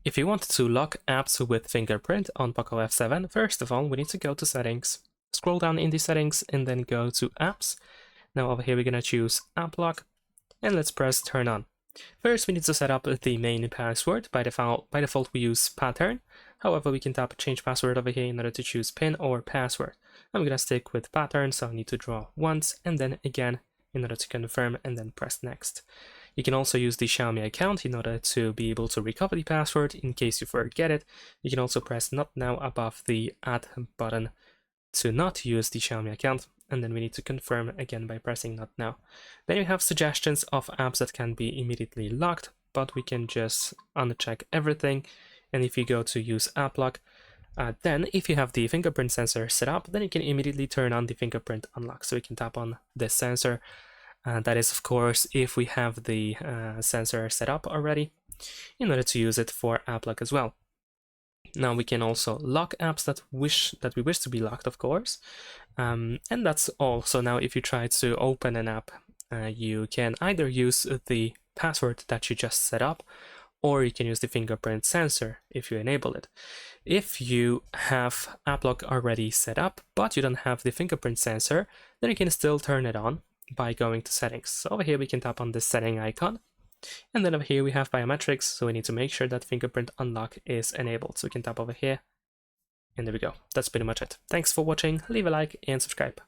If you want to lock apps with Fingerprint on POCO F7, first of all, we need to go to Settings, scroll down in the Settings, and then go to Apps. Now over here, we're going to choose App Lock, and let's press Turn On. First, we need to set up the main password. By default, we use pattern. However, we can tap Change Password over here in order to choose PIN or password. I'm going to stick with pattern, so I need to draw once, and then again in order to confirm, and then press Next. You can also use the Xiaomi account in order to be able to recover the password in case you forget it. You can also press Not Now above the Add button to not use the Xiaomi account, and then we need to confirm again by pressing Not Now. Then you have suggestions of apps that can be immediately locked, but we can just uncheck everything. And if you go to Use App Lock, then if you have the fingerprint sensor set up, then you can immediately turn on the fingerprint unlock. So we can tap on this sensor. That is, of course, if we have the sensor set up already, in order to use it for app lock as well. Now we can also lock apps that we wish to be locked, of course, and that's all. So now if you try to open an app, you can either use the password that you just set up, or you can use the fingerprint sensor if you enable it. If you have app lock already set up, but you don't have the fingerprint sensor, then you can still turn it on by going to Settings. So over here we can tap on this setting icon, and then over here we have biometrics, so we need to make sure that fingerprint unlock is enabled. So we can tap over here, and there we go. That's pretty much it. Thanks for watching, leave a like and subscribe.